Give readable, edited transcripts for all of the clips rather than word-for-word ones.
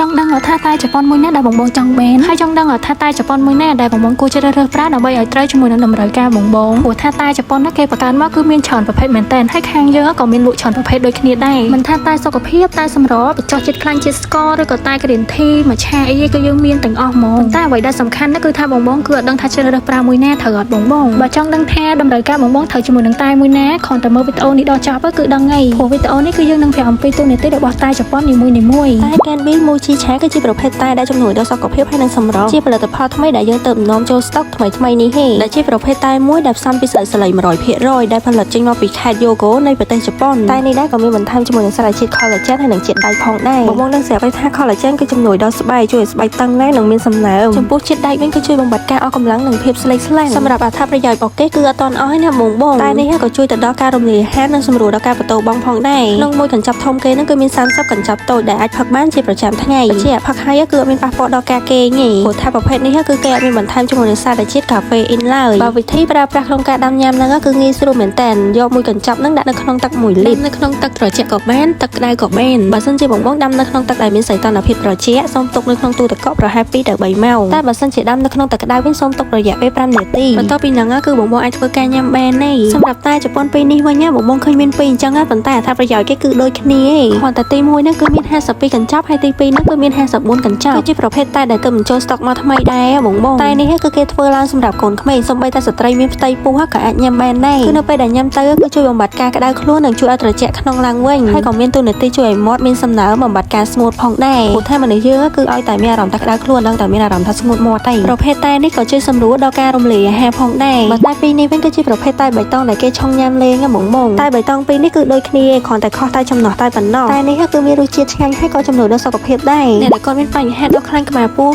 ចង់ដឹងថាតែជប៉ុនមួយណាដែលបងបងចង់បានហើយចង់ដឹងថាតែជប៉ុនមួយណាដែលបងបងគួរជ្រើសរើសប្រើដើម្បីឲ្យត្រូវជាមួយនឹងតម្រូវការបងបងព្រោះថាតែជប៉ុនណាគេបង្កើតមកគឺមានច្រើនប្រភេទមែនតើហើយខាងយើងក៏មានលក់ច្រើនប្រភេទដូចគ្នាដែរមិនថាតែសុខភាពតែសម្រស់បញ្ចុះជាតិខ្លាញ់ជាតិស្ករឬក៏តែ green tea មួយឆាអីក៏យើងមានទាំងអស់ហ្មងតែអ្វីដែលសំខាន់គឺថាបងបងគឺអត់ដឹងថាជ្រើសរើសប្រើមួយណាត្រូវអត់បងបងបើចង់ដឹងថាតម្រូវការបងបងត្រូវជាមួយនឹងតែមួយណាគ្រាន់តែមើលវីដេអូនេះដល់ចប់គឺដឹងហើយព្រោះវីដេអូនេះគឺយើងនឹងប្រាប់អំពីទូនាទីរបស់តែជប៉ុននីមួយៗតែកានប៊ីមួយជីឆាគឺជាប្រភេទតែដែលជំនួយដល់សុខភាពហើយនិងសម្រស់ជាផលិតផលថ្មីដែលយើងទើបនាំចូលស្តុកថ្មីនេះហេដែលជាប្រភេទតែមួយដែលផ្សំពីស្លឹកសលៃ 100% ដែលផលិតចេញមកពីខេត្តយូហ្គោនៃប្រទេសជប៉ុនតែនេះដែរក៏មានបន្ថែមជាមួយនឹងសារជាតិ collagen ហើយនិងជាតិដែកផងដែរបងនឹងស្រាប់ថា collagen គឺជំនួយដល់ស្បែកជួយឲ្យស្បែកតឹងណែននិងមានសំណើមចំពោះជាតិដែកវិញគឺជួយបំបត្តិការអស់កម្លាំងនិងភាពស្លេកស្លាំងសម្រាប់អត្ថប្រយោជន៍របស់គេគឺអត់តន់អស់ណាបងតែនេះក៏ជួយទៅដល់ការរំលាយអាហារនិងសម្រួលដល់ការបន្ទោបង់ផងដែរក្នុងមួយកញ្ចប់ធំគេនឹងគឺមាន30កញ្ចប់តូចដែលអាចផឹកបានជាប្រចាំថ្ងៃជាផឹកហើយគឺអត់មានប៉ះពាល់ដល់ការគេងទេព្រោះថាប្រភេទនេះគឺគេអត់មានបន្ថែមជាមួយនឹងសារជាតិកាហ្វេអ៊ីនឡើយបើវិធីប្រើប្រាស់ក្នុងការដាំញ៉ាំហ្នឹងគឺងាយស្រួលមែនតើយកមួយកញ្ចប់ហ្នឹងដាក់នៅក្នុងទឹក1លីត្រនៅក្នុងទឹកត្រជាក់ក៏បានទឹកក្តៅក៏បានបើសិនជាបងដាំនៅក្នុងទឹកដែលមានសីតុណ្ហភាពត្រជាក់សូមទុកនៅក្នុងទូទឹកកកប្រហែល2ទៅ3ម៉ោងតែបើសិនជាដាំនៅក្នុងទឹកក្តៅវិញសូមទុករយៈពេល5នាទីបន្ទាប់ពីហ្នឹងគឺបងអាចធ្វើការញ៉ាំបានទេសម្រាប់តែជប៉ុនពេលនេះវិញបងឃើញមានពីរអញ្ចឹងប៉ុន្តែអត្ថប្រយោជន៍គេគឺដូចគ្នាឯងគ្រាន់តែទី1ហ្នឹងគឺមាន52កញ្ចប់ហើយទី2ហ្នឹងគឺមាន54កញ្ចប់គឺជាប្រភេទតែដែលទើបបញ្ចូលស្តុកមកថ្មីដែរបងតែនេះគឺគេធ្វើឡើងសម្រាប់កូនក្មេងសូម្បីតែស្ត្រីមានផ្ទៃពោះក៏អាចញ៉ាំបានដែរគឺនៅពេលដែលញ៉ាំទៅគឺជួយបំបត្តិការក្តៅខ្លួននិងជួយឲ្យត្រជាក់ក្នុងឡើងវិញហើយក៏មានទូនាទីជួយឲ្យមាត់មានសំណើមបំបត្តិការស្ងួតផងដែរព្រោះថាមនុស្សយើងគឺឲ្យតែមានអារម្មណ៍ថាក្តៅខ្លួនដល់តែមានអារម្មណ៍ថាស្ងួតមាត់តែប្រភេទតែនេះក៏ជួយសម្រួលដល់ការរំលាយអាហារផងដែរបើតែពីរនេះវិញគឺជាប្រភេទតែបៃតងដែលគេឆុងញ៉ាំលេងបងតែបៃតងពីរនេះគឺដូចគ្នាគ្រាន់តែខុសតែចំណោះតែប៉ុណ្ណោះតែនេះគឺមានរសជាតិឆ្ងាញ់ហើយក៏ជំនួយដល់សុខភាពដែរអ្នកដែលគាត់មានបញ្ហាដល់ខ្លាញ់ក្បាលពោះ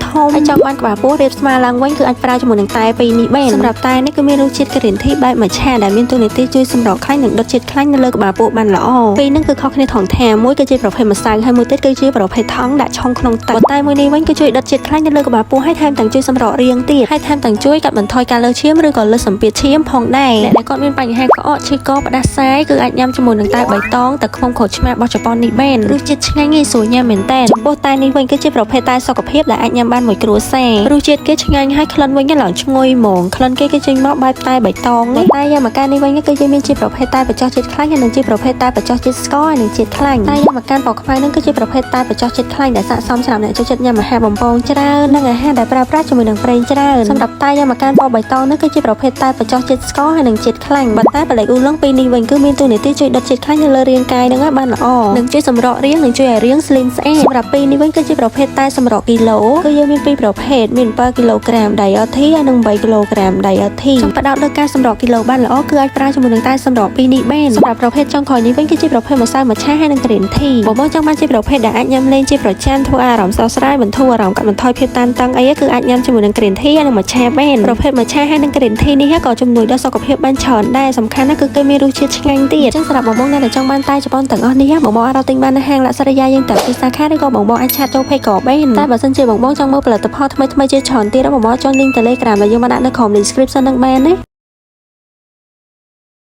ធំហើយចង់បានក្បាលពោះរាបស្មើឡើងវិញគឺអាចប្រើជាមួយនឹងតែពីរនេះបានសម្រាប់តែនេះគឺមានរសជាតិ green tea បែបមច្ឆាដែលមានទូនាទីជួយសម្រក់ខ្លាញ់និងដុតជាតិខ្លាញ់នៅលើក្បាលពោះបានល្អពីរនឹងគឺខុសគ្នាថងថាមួយគឺជាប្រភេទម្សៅហើយមួយទៀតគឺជាប្រភេទថង់ដាក់ឆុងក្នុងទឹកតែមួយនេះវិញគឺជួយដុតជាតិខ្លាញ់នៅលើក្បាលពោះហើយថែមទាំងជួយសម្រក់រាងទៀតហើយថែមទាំងជួយកាត់បន្ថយការលើសឈាមឬក៏លើសសម្ពាធឈាមផងដែរអ្នកដែលគាត់មានបញ្ហាក្អកឈឺកផ្ដាសាយគឺអាចញ៉ាំជាមួយនឹងតែបៃតងទឹកឃ្មុំក្រូចឆ្មារបស់ជប៉ុននេះបានរសជាតិឆ្ងាញ់ងាយស្រួលញ៉ាំមែនតើចំពោះតែនេះវិញគឺជាប្រភេទតែសុខភាពដែលអាចញ៉ាំបានមួយគ្រួសាររសជាតិគេឆ្ងាញ់ហើយក្លិនវិញឡើងឈ្ងុយហ្មងក្លិនគេចេញមកបែបតែបៃតងតែយ៉ាម៉ាកាននេះវិញគឺយើងមានជាប្រភេទតែបញ្ចុះជាតិខ្លាញ់ហើយនិងជាប្រភេទតែបញ្ចុះជាតិស្ករហើយនិងជាតិខ្លាញ់តែយ៉ាម៉ាកានពណ៌ខ្មៅនឹងគឺជាប្រភេទតែបញ្ចុះជាតិខ្លាញ់ដែលស័ក្តិសមសម្រាប់អ្នកចូលចិត្តញ៉ាំអាហារបំពងច្រើននិងអាហារដែលប្រើប្រាស់ជាមួយនឹងប្រេងច្រើនសម្រាប់តែយ៉ាម៉ាកានពណ៌បៃតងនឹងគឺជាប្រភេទតែបញ្ចុះជាតិស្ករហើយនិងជាតិខ្លាញ់ប៉ុន្តែបលេកអ៊ូឡុងពីរនេះវិញគឺមានទូនាទីជួយដុតជាតិខ្លាញ់នៅលើរាងកាយនឹងបានល្អនិងជួយសម្រក់រាងនិងជួយឲ្យរាងស្លីមស្អាតសម្រាប់ពីរនេះវិញគឺជាប្រភេទតែសម្រក់គីឡូគឺយើងមានពីរប្រភេទមាន7គីឡូក្រាម DHT ហើយនិង8គីឡូក្រាម DHT ចំផ្ដោតលើការសម្រក់គីឡូបានល្អគឺអាចប្រើជាមួយនឹងតែសម្រក់ពីរនេះបានសម្រាប់ប្រភេទចុងក្រោយនេះវិញគឺជាប្រភេទម្សៅមច្ឆាហើយនិង green tea បងចង់បានជាប្រភេទដែលអាចញ៉ាំលេងជាប្រចាំធ្វើអារម្មណ៍ស្រស់ស្រាយបន្ធូរអារម្មណ៍កាត់បន្ថយភាពតានតឹងអីគឺអាចញ៉ាំជាមួយនឹង green tea ហើយនិងមច្ឆាបានប្រភេទមច្ឆាហើយនិង green tea នេះក៏ជំនួយដល់សុខភាពបានច្រើនដែរសំខាន់ណាស់គឺគេមានរសជាតិឆ្ងាញ់ទៀតចឹងសម្រាប់បងអ្នកដែលចង់បានតែជប៉ុនទាំងអស់នេះបងអាចរកទិញបាននៅហាងលក្ខសរិយាយើងទាំងពីសាខាឬក៏បងអាចឆាតចូល page ក៏បានតែបើសិនជាបងចង់មើលផលិតផលថ្មីជាច្រើនទៀតបងចង់ link Telegram ដែលយើងបានដាក់នៅក្នុង description នឹងបានណា